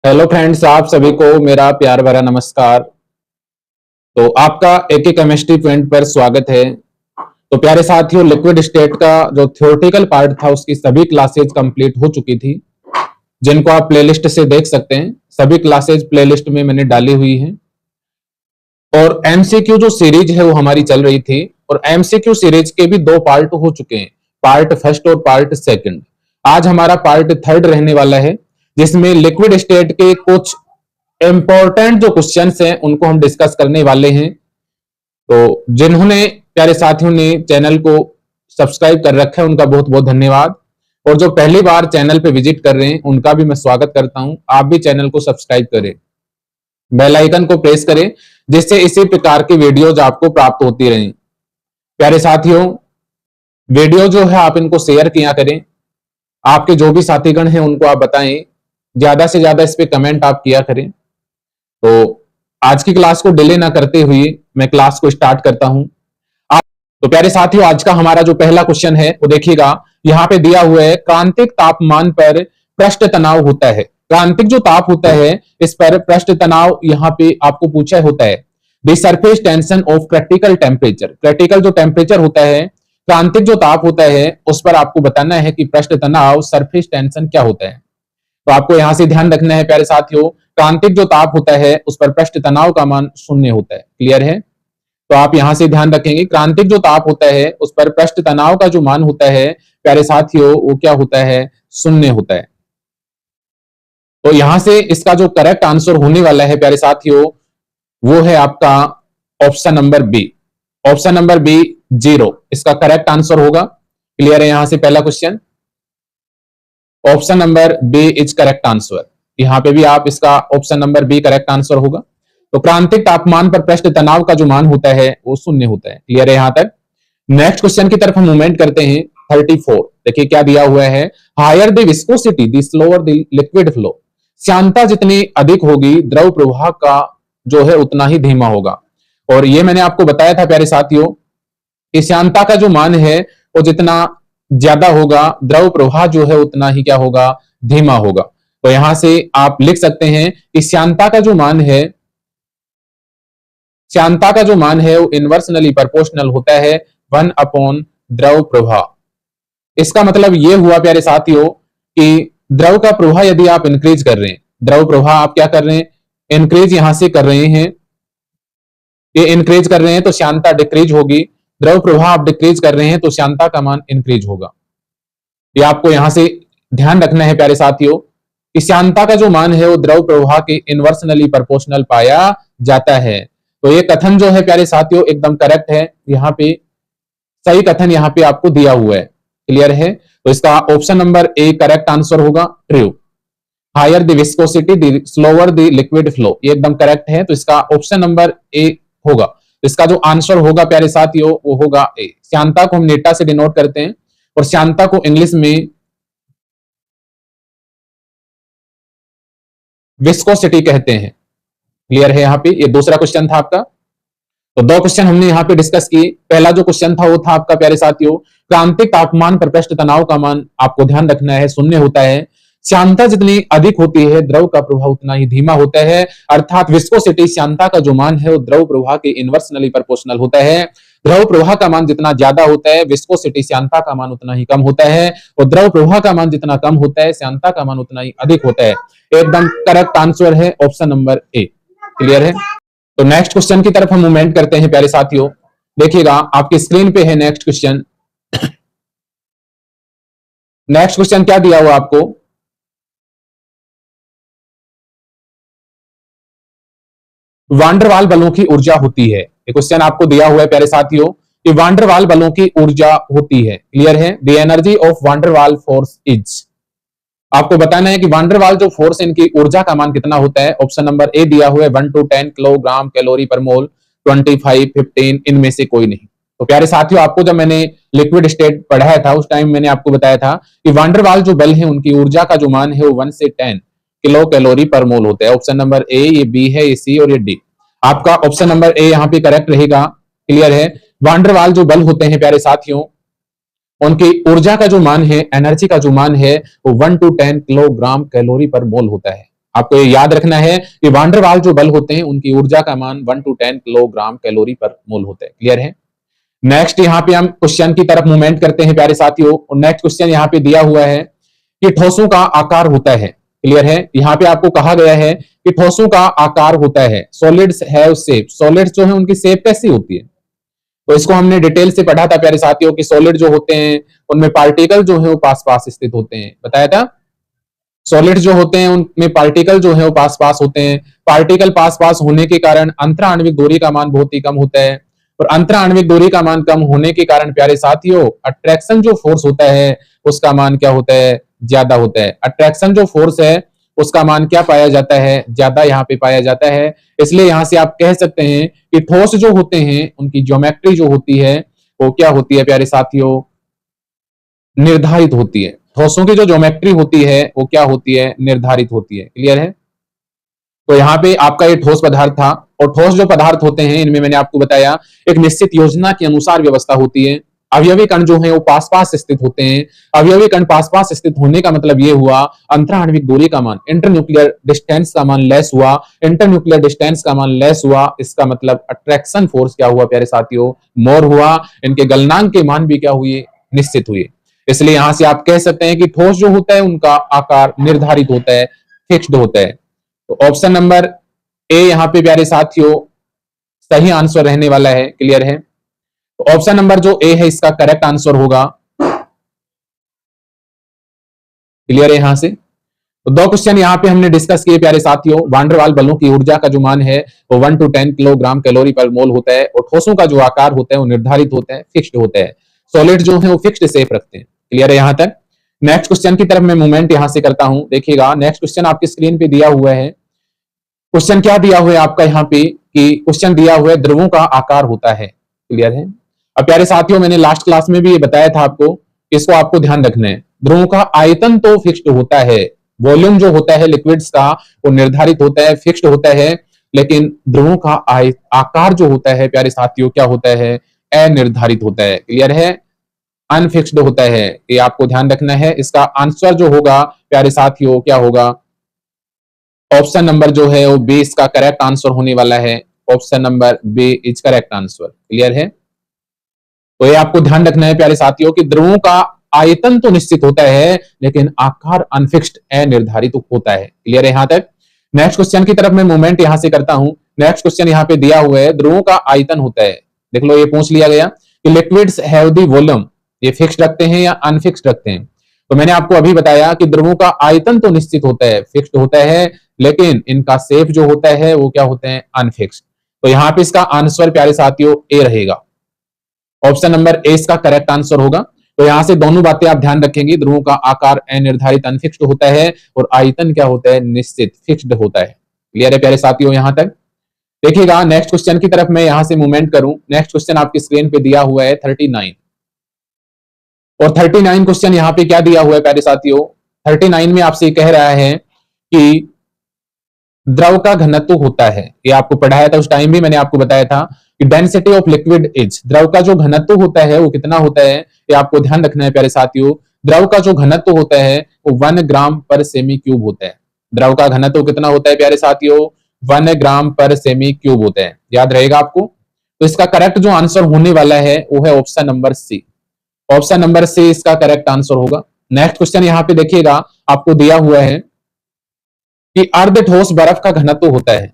Hello friends, आप सभी को मेरा प्यार भरा नमस्कार। तो आपका एक केमिस्ट्री पॉइंट पर स्वागत है। तो प्यारे साथियों, लिक्विड स्टेट का जो थ्योरेटिकल पार्ट था उसकी सभी क्लासेज कंप्लीट हो चुकी थी, जिनको आप प्लेलिस्ट से देख सकते हैं। सभी क्लासेज प्लेलिस्ट में मैंने डाली हुई हैं। और एमसीक्यू जो सीरीज है वो हमारी चल रही थी, और एमसीक्यू सीरीज के भी दो पार्ट हो चुके हैं, पार्ट फर्स्ट और पार्ट सेकंड। आज हमारा पार्ट थर्ड रहने वाला है, जिसमें लिक्विड स्टेट के कुछ इंपॉर्टेंट जो क्वेश्चंस हैं उनको हम डिस्कस करने वाले हैं। तो जिन्होंने प्यारे साथियों ने चैनल को सब्सक्राइब कर रखा है उनका बहुत बहुत धन्यवाद, और जो पहली बार चैनल पे विजिट कर रहे हैं उनका भी मैं स्वागत करता हूं। आप भी चैनल को सब्सक्राइब करें, बेल आइकन को प्रेस करें, जिससे इसी प्रकार की वीडियोज आपको प्राप्त होती रहें। प्यारे साथियों, वीडियो जो है आप इनको शेयर किया करें, आपके जो भी साथीगण हैं उनको आप बताएं, ज्यादा से ज्यादा इस पे कमेंट आप किया करें। तो आज की क्लास को डिले ना करते हुए मैं क्लास को स्टार्ट करता हूं। आप तो प्यारे साथियों, आज का हमारा जो पहला क्वेश्चन है वो देखिएगा, यहाँ पे दिया हुआ है क्रांतिक तापमान पर पृष्ठ तनाव होता है। क्रांतिक जो ताप होता है इस पर पृष्ठ तनाव यहाँ पे आपको पूछा होता है। The surface tension of critical temperature, critical जो टेम्परेचर होता है, क्रांतिक जो ताप होता है उस पर आपको बताना है कि पृष्ठ तनाव सरफेस टेंशन क्या होता है। तो आपको यहां से ध्यान रखना है प्यारे साथियों, क्रांतिक जो ताप होता है उस पर पृष्ठ तनाव का मान शून्य होता है। क्लियर है? तो आप यहां से ध्यान रखेंगे, क्रांतिक जो ताप होता है उस पर पृष्ठ तनाव का जो मान होता है प्यारे साथियों वो क्या होता है? शून्य होता है। तो यहां से इसका जो करेक्ट आंसर होने वाला है प्यारे साथियों वो है आपका option number B. Option number B 0 इसका करेक्ट आंसर होगा। क्लियर है? यहां से पहला question, option number B is correct answer. यहां पे भी आप इसका option number B correct answer होगा। तो क्रांतिक तापमान पर पृष्ठ तनाव का जो मान होता है वो शून्य होता है। क्लियर है यहां तक? नेक्स्ट क्वेश्चन की तरफ हम मूवमेंट करते हैं। 34 देखिए क्या दिया हुआ है, higher the viscosity the slower the liquid flow. श्यानता जितनी अधिक होगी द्रव प्रवाह का जो है उतना ही धीमा होगा। और ये मैंने आपको बताया था प्यारे साथियों कि श्यानता का जो मान है वो जितना ज्यादा होगा द्रव प्रवाह जो है उतना ही क्या होगा? धीमा होगा। तो यहां से आप लिख सकते हैं कि श्यानता का जो मान है, श्यानता का जो मान है वो इनवर्सनली प्रोपोर्शनल होता है 1 अपॉन द्रव प्रवाह। इसका मतलब ये हुआ प्यारे साथियों कि द्रव का प्रवाह यदि आप इंक्रीज कर रहे हैं, द्रव प्रवाह आप क्या कर रहे हैं? इंक्रीज यहां से कर रहे हैं, ये इंक्रीज कर रहे हैं तो श्यानता डिक्रीज होगी। द्रव प्रवाह आप डिक्रीज कर रहे हैं तो श्यानता का मान इंक्रीज होगा। ये आपको यहां से ध्यान रखना है प्यारे साथियों कि श्यानता का जो मान है वो द्रव प्रवाह के इनवर्सनली प्रोपोर्शनल पाया जाता है। तो ये कथन जो है प्यारे साथियों एकदम करेक्ट है। यहाँ पे सही कथन यहाँ पे आपको दिया हुआ है। क्लियर है? तो इसका option number A correct answer होगा, true. Higher the viscosity the slower the liquid flow, ये एकदम करेक्ट है। तो इसका ऑप्शन नंबर ए होगा। इसका जो आंसर होगा प्यारे साथियों वो होगा ए। श्यानता को हम नेटा से डिनोट करते हैं और श्यानता को इंग्लिश में विस्कोसिटी कहते हैं। क्लियर है? यहाँ पे ये दूसरा क्वेश्चन था आपका। तो दो क्वेश्चन हमने यहाँ पे डिस्कस किए। पहला जो क्वेश्चन था वो था आपका प्यारे साथियों, क्रांतिक तापमान पर पृष्ठ तनाव का मान आपको ध्यान रखना है शून्य होता है। श्यानता जितनी अधिक होती है द्रव का प्रवाह उतना ही धीमा होता है, अर्थात विस्कोसिटी श्यानता का जो मान है वो द्रव प्रवाह के इनवर्सनली प्रोपोर्शनल होता है। द्रव प्रवाह का मान जितना ज्यादा होता है विस्कोसिटी श्यानता का मान उतना ही कम होता है, और द्रव प्रवाह का मान जितना कम होता है श्यानता का मान उतना ही अधिक होता है। एकदम करेक्ट आंसर है ऑप्शन नंबर ए। क्लियर है? तो नेक्स्ट क्वेश्चन की तरफ हम मूवमेंट करते हैं प्यारे साथियों। देखिएगा आपकी स्क्रीन पे है नेक्स्ट क्वेश्चन। नेक्स्ट क्वेश्चन क्या दिया हुआ आपको, वांडरवाल बलों की ऊर्जा होती है। ये क्वेश्चन आपको दिया हुआ है प्यारे साथियों कि वांडरवाल बलों की ऊर्जा होती है। क्लियर है? The energy of van der Waal force is, आपको बताना है कि वांडरवाल जो फोर्स इनकी ऊर्जा का मान कितना होता है। ऑप्शन नंबर ए दिया हुआ है 1 to 10 किलोग्राम कैलोरी पर मोल, 25, 15, इनमें से कोई नहीं। तो प्यारे साथियों आपको जब मैंने लिक्विड स्टेट पढ़ाया था उस टाइम मैंने आपको बताया था कि वांडरवाल जो बल है उनकी ऊर्जा का जो मान है वो 1 से 10 किलो कैलोरी पर मोल होता है। ऑप्शन नंबर ए, ये बी है, ये सी और ये डी। आपका ऑप्शन नंबर ए यहाँ पे करेक्ट रहेगा। क्लियर है? वांडरवाल जो बल होते हैं प्यारे साथियों उनकी ऊर्जा का जो मान है, एनर्जी का जो मान है वो 1 to 10 किलोग्राम कैलोरी पर मोल होता है। आपको ये याद रखना है कि वान डेर वाल जो बल होते हैं उनकी ऊर्जा का मान 1 to 10 किलोग्राम कैलोरी पर मोल होता है। क्लियर है। नेक्स्ट यहाँ पे हम क्वेश्चन की तरफ मूवमेंट करते हैं प्यारे साथियों, और नेक्स्ट क्वेश्चन यहाँ पे दिया हुआ है कि ठोसों का आकार होता है। क्लियर है। यहाँ पे आपको कहा गया है कि ठोसों का आकार होता है, सॉलिड्स हैव शेप। सॉलिड्स जो है उनकी शेप कैसी होती है, तो इसको हमने डिटेल से पढ़ा था प्यारे साथियों कि सॉलिड जो होते हैं उनमें पार्टिकल जो है वो पास पास स्थित होते हैं, बताया था। सॉलिड जो होते हैं उनमें पार्टिकल जो है वो पास पास होते हैं। पार्टिकल पास पास होने के कारण अंतरा आणविक दूरी का मान बहुत ही कम होता है, और अंतरा आणविक दूरी का मान कम होने के कारण प्यारे साथियों अट्रैक्शन जो फोर्स होता है उसका मान क्या होता है, ज्यादा होता है। अट्रैक्शन जो फोर्स है उसका मान क्या पाया जाता है, ज्यादा यहाँ पे पाया जाता है। इसलिए यहां से आप कह सकते हैं कि ठोस जो होते हैं उनकी ज्योमेट्री जो होती है वो क्या होती है प्यारे साथियों, निर्धारित होती है। ठोसों की जो ज्योमेट्री होती है वो क्या होती है, निर्धारित होती है। क्लियर है। तो यहाँ पे आपका ये ठोस पदार्थ था, और ठोस जो पदार्थ होते हैं इनमें मैंने आपको बताया एक निश्चित योजना के अनुसार व्यवस्था होती है। अवयवी कण जो है वो पास पास स्थित होते हैं। अवयवी कण पास पास स्थित होने का मतलब ये हुआ अंतरा आणविक दूरी का मान, इंटरन्यूक्लियर डिस्टेंस का मान लेस हुआ। इंटरन्यूक्लियर डिस्टेंस का मान लेस हुआ, इसका मतलब अट्रैक्शन फोर्स क्या हुआ प्यारे साथियों, मोर हुआ। इनके गलनांक के मान भी क्या हुए, निश्चित हुए। इसलिए यहां से आप कह सकते हैं कि ठोस जो होता है उनका आकार निर्धारित होता है, फिक्स्ड होता है। तो ऑप्शन नंबर ए यहां पे प्यारे साथियों सही आंसर रहने वाला है। क्लियर है। तो ऑप्शन नंबर जो ए है इसका करेक्ट आंसर होगा। क्लियर है। यहां से तो दो क्वेश्चन यहां पे हमने डिस्कस किए प्यारे साथियों। वान डेर वाल बलों की ऊर्जा का जो मान है वो 1 to 10 किलोग्राम कैलोरी पर मोल होता है, और ठोसों का जो आकार होता है वो निर्धारित होता है, फिक्स्ड होता है। सॉलिड जो है वो फिक्स्ड शेप रखते हैं। क्लियर है यहां तक। नेक्स्ट क्वेश्चन की तरफ मैं मूवमेंट यहां से करता हूं। देखिएगा नेक्स्ट क्वेश्चन आपकी स्क्रीन पे दिया हुआ है। क्वेश्चन क्या दिया हुआ है आपका यहाँ पे कि क्वेश्चन दिया हुआ है ध्रुवों का आकार होता है। क्लियर है। अब प्यारे साथियों मैंने लास्ट क्लास में भी ये बताया था आपको, इसको आपको ध्यान रखना है। ध्रुवों का आयतन तो फिक्स्ड होता है, वॉल्यूम जो होता है लिक्विड्स का वो निर्धारित होता है, फिक्स्ड होता है, लेकिन ध्रुवों का आकार जो होता है प्यारे साथियों क्या होता है, अनिर्धारित होता है। क्लियर है। अनफिक्स्ड होता है, ये आपको ध्यान रखना है। इसका आंसर जो होगा प्यारे साथियों क्या होगा, ऑप्शन नंबर जो है वो बी इसका करेक्ट आंसर होने वाला है। Option number B is correct answer. Clear है। तो ये आपको ध्यान रखना है प्यारे साथियों कि ध्रुवों का आयतन तो निश्चित होता है लेकिन आकार अनफिक्स्ड अनिर्धारित होता है। क्लियर है यहां तक। नेक्स्ट क्वेश्चन की तरफ मैं मूवमेंट यहां से करता हूं। नेक्स्ट क्वेश्चन यहां पे दिया हुआ है ध्रुवों का आयतन होता है। देख लो ये पूछ लिया गया कि लिक्विड्स हैव द वॉल्यूम, ये फिक्स्ड रखते हैं या अनफिक्स्ड रखते हैं। तो मैंने आपको अभी बताया कि ध्रुवों का आयतन तो निश्चित होता है, फिक्स्ड होता है, लेकिन इनका शेप जो होता है वो क्या होते हैं, अनफिक्स्ड। तो यहाँ पे इसका आंसर प्यारे साथियों ए रहेगा। ऑप्शन नंबर ए इसका करेक्ट आंसर होगा। तो यहां से दोनों बातें आप ध्यान रखेंगे, ध्रुवों का आकार अनिर्धारित अनफिक्स्ड होता है और आयतन क्या होता है, निश्चित फिक्स्ड होता है। क्लियर है प्यारे साथियों यहां तक। देखिएगा नेक्स्ट क्वेश्चन की तरफ मैं यहां से मूवमेंट करूं। नेक्स्ट क्वेश्चन आपकी स्क्रीन पे दिया हुआ है 39, और 39 क्वेश्चन यहाँ पे क्या दिया हुआ है प्यारे साथियों, 39 में आपसे कह रहा है कि द्रव का घनत्व होता है। ये आपको पढ़ाया था उस टाइम भी, मैंने आपको बताया था कि डेंसिटी ऑफ लिक्विड इज, द्रव का जो घनत्व होता है वो कितना होता है, ये आपको ध्यान रखना है प्यारे साथियों। द्रव का जो घनत्व होता है वो 1 ग्राम पर सेमी क्यूब होता है। द्रव का घनत्व कितना होता है प्यारे साथियों, 1 ग्राम पर सेमी क्यूब होता है। याद रहेगा आपको। तो इसका करेक्ट जो आंसर होने वाला है वो है option number C. Option number C इसका करेक्ट आंसर होगा। नेक्स्ट क्वेश्चन यहाँ पे देखिएगा आपको दिया हुआ है कि अर्ध ठोस बर्फ का घनत्व होता है,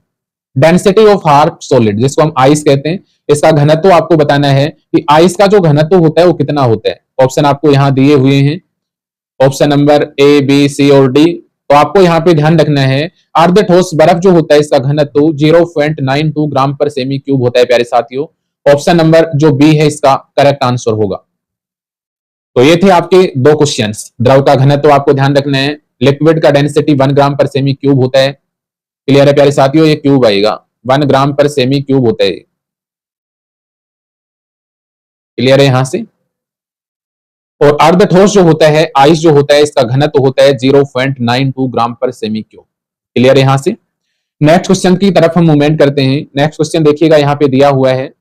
डेंसिटी ऑफ हार्ड सॉलिड जिसको हम आइस कहते हैं, इसका घनत्व आपको बताना है कि आइस का जो घनत्व होता है वो कितना होता है। ऑप्शन आपको यहाँ दिए हुए हैं, option number A B C और डी। तो आपको यहाँ पे ध्यान रखना है अर्ध ठोस बर्फ जो होता है इसका घनत्व 0.92 ग्राम पर सेमी क्यूब होता है प्यारे साथियों। ऑप्शन नंबर जो बी है इसका करेक्ट आंसर होगा। तो ये थे आपके दो क्वेश्चंस। द्रव का घनत्व आपको ध्यान रखना है, लिक्विड का डेंसिटी 1 ग्राम पर सेमी क्यूब होता है। क्लियर है प्यारे साथियों, ये क्यूब आएगा, 1 ग्राम पर सेमी क्यूब होता है। क्लियर है यहां से। और अर्ध ठोस जो होता है आइस जो होता है इसका घनत्व होता है 0.92 ग्राम पर सेमी क्यूब। क्लियर है यहां से। नेक्स्ट क्वेश्चन की तरफ हम मूवमेंट करते हैं। नेक्स्ट क्वेश्चन देखिएगा यहाँ पे दिया हुआ है,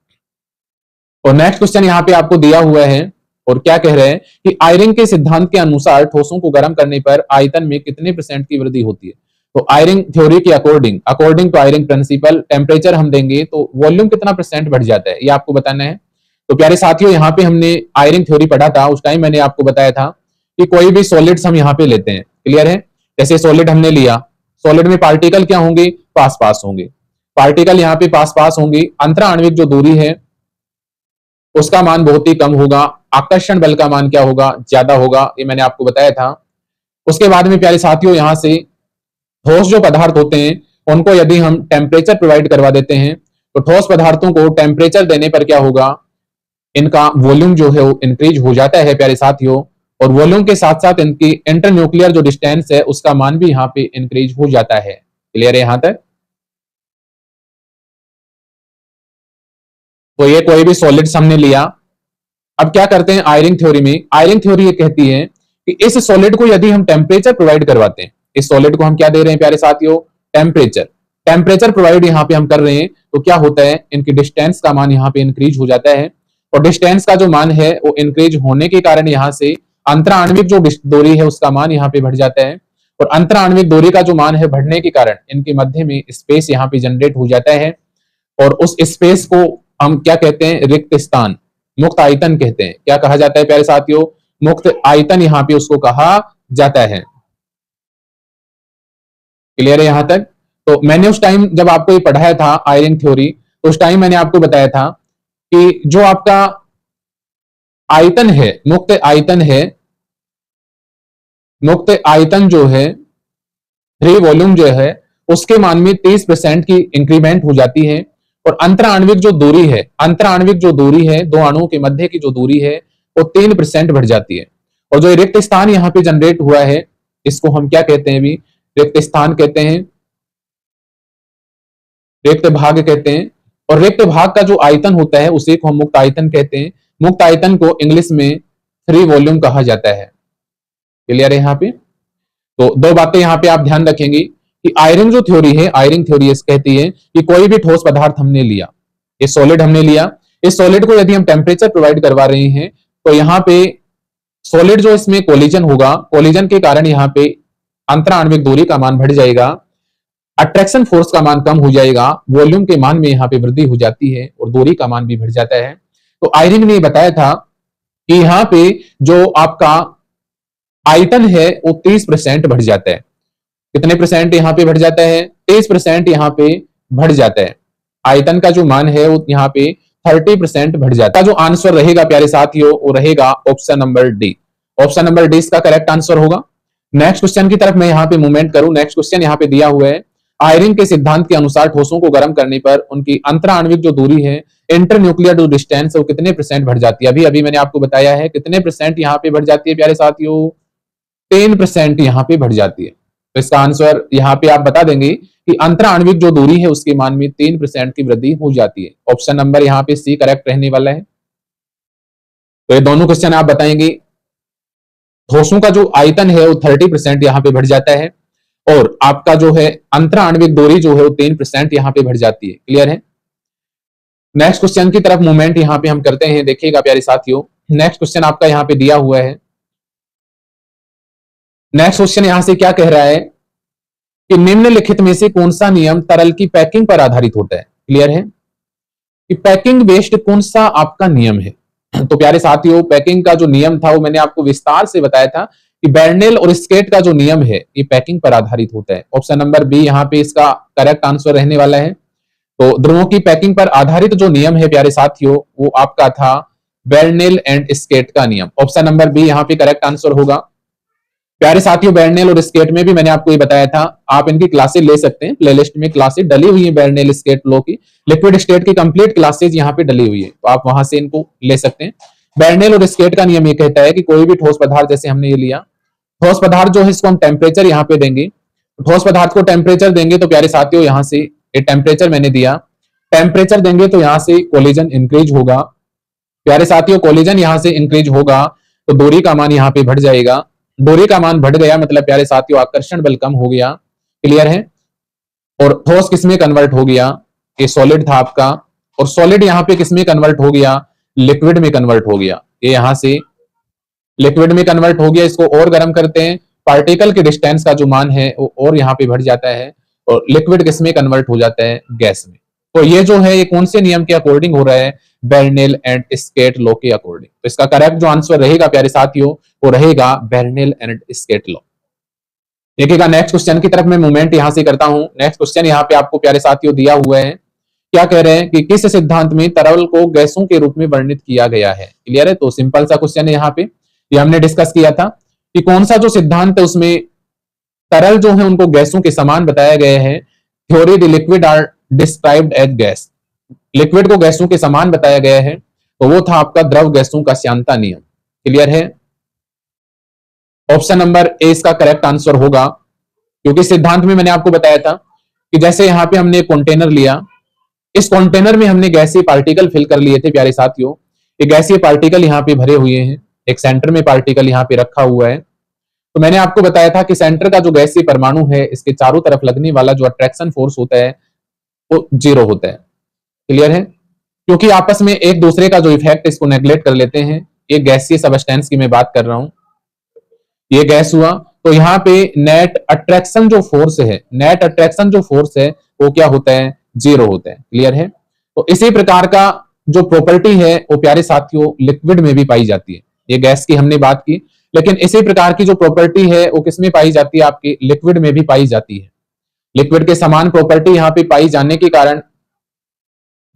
और नेक्स्ट क्वेश्चन यहाँ पे आपको दिया हुआ है और क्या कह रहे हैं कि आयरन के सिद्धांत के अनुसार ठोसों को गर्म करने पर आयतन में कितने % की वृद्धि होती है। तो आयरिंग थ्योरी के according according to Eyring principle temperature हम देंगे तो वॉल्यूम कितना परसेंट बढ़ जाता है, ये आपको बताना है। तो प्यारे साथियों, यहाँ पे हमने आयरिंग थ्योरी पढ़ा था, उस टाइम मैंने आपको बताया था कि कोई भी सॉलिड्स हम यहाँ पे लेते हैं, क्लियर है। जैसे सॉलिड हमने लिया, सॉलिड में पार्टिकल क्या होंगे, पास पास होंगे, पार्टिकल यहाँ पे पास पास होंगे। अंतरा आणविक जो दूरी है उसका मान बहुत ही कम होगा, आकर्षण बल का मान क्या होगा, ज्यादा होगा, ये मैंने आपको बताया था। उसके बाद में प्यारे साथियों, यहां से ठोस जो पदार्थ होते हैं उनको यदि हम टेम्परेचर प्रोवाइड करवा देते हैं तो ठोस पदार्थों को टेम्परेचर देने पर क्या होगा, इनका वॉल्यूम जो है वो इंक्रीज हो जाता है प्यारे साथियों। और वॉल्यूम के साथ साथ इनकी इंटरन्यूक्लियर जो डिस्टेंस है उसका मान भी यहाँ पे इंक्रीज हो जाता है। क्लियर है यहां तक। तो ये कोई भी सॉलिड्स हमने लिया। अब क्या करते हैं आयरिंग थ्योरी में, आयरिंग थ्योरी ये कहती है कि इस सॉलिड को यदि हम टेम्परेचर प्रोवाइड करवाते हैं, इस सॉलिड को हम क्या दे रहे हैं प्यारे साथियों, टेम्परेचर, टेम्परेचर प्रोवाइड यहाँ पे हम कर रहे हैं, तो क्या होता है, इनकी डिस्टेंस का मान यहाँ पे इंक्रीज हो जाता है। और डिस्टेंस का जो मान है वो इंक्रीज होने के कारण यहाँ से अंतरा आणविक जो दूरी है उसका मान यहाँ पे बढ़ जाता है। और अंतरा आणविक दूरी का जो मान है बढ़ने के कारण इनके मध्य में स्पेस यहाँ पे जनरेट हो जाता है। और उस स्पेस को हम क्या कहते हैं, रिक्त स्थान, मुक्त आयतन कहते हैं। क्या कहा जाता है प्यारे साथियों, मुक्त आयतन यहाँ पे उसको कहा जाता है। क्लियर है यहां तक। तो मैंने उस टाइम जब आपको ये पढ़ाया था आयरिंग थ्योरी, तो उस टाइम मैंने आपको बताया था कि जो आपका आयतन है, मुक्त आयतन है, मुक्त आयतन जो है, फ्री वॉल्यूम जो है, उसके मान में 30% की इंक्रीमेंट हो जाती है। और अंतर आणविक जो दूरी है, अंतर आणविक जो दूरी है, दो अणुओं के मध्य की जो दूरी है वो 3% बढ़ जाती है। और जो रिक्त स्थान यहाँ पे जनरेट हुआ है इसको हम क्या कहते हैं, भी रिक्त स्थान कहते हैं, रिक्त भाग कहते हैं। और रिक्त भाग का जो आयतन होता है उसे को हम मुक्त आयतन कहते हैं। मुक्त आयतन को इंग्लिश में फ्री वॉल्यूम कहा जाता है। क्लियर है यहाँ पे। तो दो बातें यहाँ पे आप ध्यान रखेंगे कि आयरिंग जो थ्योरी है, आयरिंग थ्योरी कहती है कि कोई भी ठोस पदार्थ हमने लिया, ये सॉलिड हमने लिया, इस सॉलिड को यदि हम टेम्परेचर प्रोवाइड करवा रहे हैं तो यहाँ पे सॉलिड जो इसमें कोलिजन होगा, कोलिजन के कारण यहाँ पे अंतरा आणविक दूरी का मान बढ़ जाएगा, अट्रैक्शन फोर्स का मान कम हो जाएगा, वॉल्यूम के मान में यहाँ पे वृद्धि हो जाती है और दूरी का मान भी बढ़ जाता है। तो आयरिंग ने बताया था कि यहाँ पे जो आपका आयतन है वो 30% बढ़ जाता है। कितने परसेंट यहाँ पे बढ़ जाता है, 30% यहाँ पे बढ़ जाता है। आयतन का जो मान है वो यहाँ पे 30% बढ़ जाता है। जो आंसर रहेगा प्यारे साथियों वो रहेगा option number D. Option number D इसका करेक्ट आंसर होगा। नेक्स्ट क्वेश्चन की तरफ मैं यहाँ पे मूवमेंट करूं। नेक्स्ट क्वेश्चन यहाँ पे दिया हुआ है, आयरिंग के सिद्धांत के अनुसार ठोसों को गर्म करने पर उनकी अंतरा आणविक जो दूरी है, इंटरन्यूक्लियर जो डिस्टेंस है वो कितने परसेंट बढ़ जाती है। अभी अभी मैंने आपको बताया है कितने परसेंट यहाँ पे बढ़ जाती है प्यारे साथियों, 10% यहाँ पे बढ़ जाती है। तो इसका आंसर यहाँ पे आप बता देंगे कि अंतरा आणविक जो दूरी है उसके मान में 3% की वृद्धि हो जाती है। ऑप्शन नंबर यहाँ पे सी करेक्ट रहने वाला है। तो ये दोनों क्वेश्चन आप बताएंगे। ठोसों का जो आयतन है वो 30% यहाँ पे बढ़ जाता है और आपका जो है अंतरा आणविक दूरी जो है वो 3% यहाँ पे बढ़ जाती है। क्लियर है। नेक्स्ट क्वेश्चन की तरफ मूवमेंट यहाँ पे हम करते हैं। देखिएगा प्यारे साथियों, नेक्स्ट क्वेश्चन आपका यहाँ पे दिया हुआ है। नेक्स्ट क्वेश्चन यहां से क्या कह रहा है कि निम्नलिखित में से कौन सा नियम तरल की पैकिंग पर आधारित होता है। क्लियर है कि पैकिंग बेस्ड कौन सा आपका नियम है। तो प्यारे साथियों, पैकिंग का जो नियम था वो मैंने आपको विस्तार से बताया था कि बेर्नेल और स्केट का जो नियम है ये पैकिंग पर आधारित होता है। ऑप्शन नंबर बी यहाँ पे इसका करेक्ट आंसर रहने वाला है। तो ध्रुवों की पैकिंग पर आधारित जो नियम है प्यारे साथियों वो आपका था बेर्नेल एंड स्केट का नियम। ऑप्शन नंबर बी यहाँ पे करेक्ट आंसर होगा। प्यारे साथियों, बेर्नेल और स्केट में भी मैंने आपको ये बताया था, आप इनकी क्लासेस ले सकते हैं, प्लेलिस्ट में क्लासेस डली हुई है बेर्नेल स्केट लो की, लिक्विड स्टेट की कंप्लीट क्लासेस यहाँ पे डली हुई है, तो आप वहां से इनको ले सकते हैं। बेर्नेल और स्केट का नियम ये कहता है कि कोई भी ठोस पदार्थ, जैसे हमने ये लिया ठोस पदार्थ जो है इसको हम टेम्परेचर यहाँ पे देंगे, ठोस पदार्थ को टेम्परेचर देंगे तो प्यारे साथियों यहाँ से ये टेम्परेचर मैंने दिया, टेम्परेचर देंगे तो यहाँ से कोलिजन इंक्रीज होगा। प्यारे साथियों, कोलिजन यहाँ से इंक्रीज होगा तो दूरी का मान यहाँ पे बढ़ जाएगा, दूरी का मान बढ़ गया मतलब प्यारे साथियों आकर्षण बल कम हो गया। क्लियर है। और ठोस किसमें कन्वर्ट हो गया, ये सॉलिड था आपका, और सॉलिड यहाँ पे किसमें कन्वर्ट हो गया, लिक्विड में कन्वर्ट हो गया। ये यहां से लिक्विड में कन्वर्ट हो गया। इसको और गर्म करते हैं पार्टिकल के डिस्टेंस का जो मान है वो और यहाँ पे बढ़ जाता है और लिक्विड किस में कन्वर्ट हो जाता है, गैस में। तो ये जो है ये कौन से नियम के अकॉर्डिंग हो रहा है, बेर्नौली एंड स्केट लॉ के अकॉर्डिंग। तो इसका करेक्ट जो आंसर रहेगा प्यारे साथियों वो रहेगा बेर्नौली एंड स्केट लॉ। देखिएगा नेक्स्ट क्वेश्चन की तरफ मैं मूवमेंट यहां से करता हूं। नेक्स्ट क्वेश्चन यहाँ पे आपको प्यारे साथियों दिया हुआ है, क्या कह रहे हैं कि किस सिद्धांत में तरल को गैसों के रूप में वर्णित किया गया है। क्लियर है, तो सिंपल सा क्वेश्चन है यहाँ पे, ये हमने डिस्कस किया था कि कौन सा जो सिद्धांत है उसमें तरल जो है उनको गैसों के समान बताया गया है। Theory the liquid are described as gas, liquid को गैसों के समान बताया गया है, तो वो था आपका द्रव गैसों का श्यानता नियम। क्लियर है, ऑप्शन नंबर ए इसका करेक्ट आंसर होगा, क्योंकि सिद्धांत में मैंने आपको बताया था कि जैसे यहां पे हमने एक कंटेनर लिया, इस कंटेनर में हमने गैसीय पार्टिकल फिल कर लिए थे प्यारे साथियों। ये गैसीय पार्टिकल यहाँ पे भरे हुए हैं, एक सेंटर में पार्टिकल यहाँ पे रखा हुआ है। तो मैंने आपको बताया था कि सेंटर का जो गैसीय परमाणु है इसके चारों तरफ लगने वाला जो अट्रैक्शन फोर्स होता है वो 0 होता है। क्लियर है, क्योंकि आपस में एक दूसरे का जो इफेक्ट इसको नेग्लेक्ट कर लेते हैं। ये गैसीय सबस्टेंस की मैं बात कर रहा हूं, ये गैस हुआ, तो यहाँ पे नेट अट्रैक्शन जो फोर्स है, नेट अट्रैक्शन जो फोर्स है वो क्या होता है, 0 होता है। क्लियर है, तो इसी प्रकार का जो प्रॉपर्टी है वो प्यारे साथियों लिक्विड में भी पाई जाती है। ये गैस की हमने बात की, लेकिन इसी प्रकार की जो प्रॉपर्टी है वो किसमें पाई जाती है, आपकी लिक्विड में भी पाई जाती है। लिक्विड के समान प्रॉपर्टी यहाँ पे पाई जाने के कारण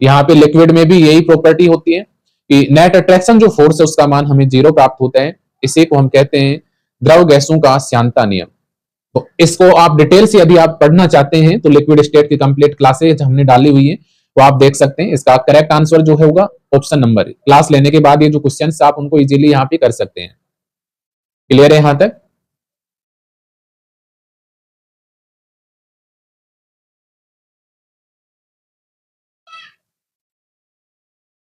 यहाँ पे लिक्विड में भी यही प्रॉपर्टी होती है कि नेट अट्रैक्शन जो फोर्स है उसका मान हमें 0 प्राप्त होता है। इसी को हम कहते हैं द्रव गैसों का श्यानता नियम। तो इसको आप डिटेल से यदि आप पढ़ना चाहते हैं तो लिक्विड स्टेट की कंप्लीट क्लासेज हमने डाली हुई है, तो आप देख सकते हैं। इसका करेक्ट आंसर जो होगा ऑप्शन नंबर है। क्लास लेने के बाद ये जो क्वेश्चन आप उनको इजीली यहाँ पे कर सकते हैं। क्लियर है यहां तक?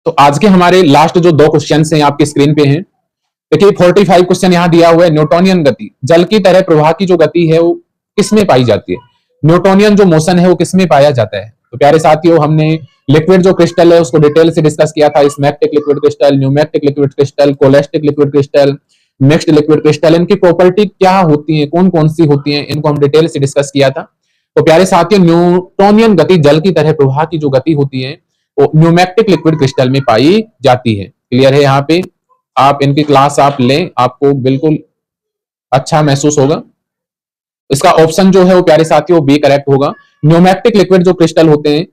तो आज के हमारे लास्ट जो 2 क्वेश्चन हैं आपकी स्क्रीन पे हैं। देखिए 45 क्वेश्चन यहाँ दिया हुआ है। न्यूटोनियन गति, जल की तरह प्रवाह की जो गति है वो किसमें पाई जाती है, न्यूटोनियन जो मोशन है वो किसमें पाया जाता है। तो प्यारे साथियों हमने लिक्विड जो क्रिस्टल है उसको डिटेल से डिस्कस किया था। Smectic liquid crystal, nematic liquid crystal, cholesteric liquid crystal, mixed liquid crystal, इनकी प्रॉपर्टी क्या होती है, कौन कौन सी होती है, इनको हम डिटेल से डिस्कस किया था। तो प्यारे साथियों न्यूटोनियन गति, जल की तरह प्रवाह की जो गति होती है वो न्यूमैटिक लिक्विड क्रिस्टल में पाई जाती है। क्लियर है, यहाँ पे आप इनकी क्लास आप लें, आपको बिल्कुल अच्छा महसूस होगा। इसका ऑप्शन जो है वो प्यारे साथियों बी करेक्ट होगा। न्यूमैटिक लिक्विड जो क्रिस्टल होते हैं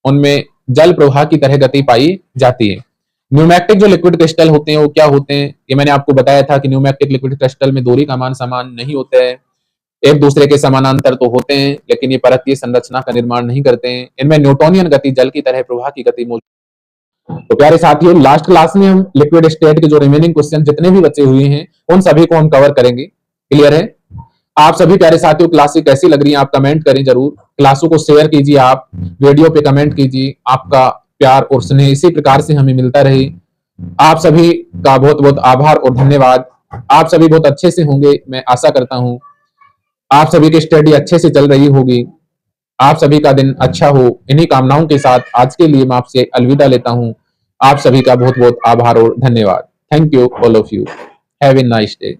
उनमें जल प्रवाह की तरह गति पाई जाती है। न्यूमैटिक जो लिक्विड क्रिस्टल होते हैं वो क्या होते हैं, ये मैंने आपको बताया था कि न्यूमैटिक लिक्विड क्रिस्टल में दूरी का मान समान नहीं होता है, एक दूसरे के समानांतर तो होते हैं लेकिन ये परकीय संरचना का निर्माण नहीं करते हैं। इनमें न्यूटोनियन गति, जल की तरह प्रवाह की गति मौजूद। तो प्यारे साथियों लास्ट क्लास में हम लिक्विड स्टेट के जो रिमेनिंग क्वेश्चन जितने भी बचे हुए हैं उन सभी को हम कवर करेंगे। क्लियर है, आप सभी प्यारे साथियों क्लासें कैसी लग रही हैं आप कमेंट करें जरूर। क्लासों को शेयर कीजिए, आप वीडियो पे कमेंट कीजिए। आपका प्यार और स्नेह इसी प्रकार से हमें मिलता रहे। आप सभी का बहुत बहुत आभार और धन्यवाद। आप सभी बहुत अच्छे से होंगे, मैं आशा करता हूं। आप सभी की स्टडी अच्छे से चल रही होगी। आप सभी का दिन अच्छा हो, इन्हीं कामनाओं के साथ आज के लिए मैं आपसे अलविदा लेता हूं। आप सभी का बहुत बहुत आभार और धन्यवाद। Thank you all of you. Have a nice day.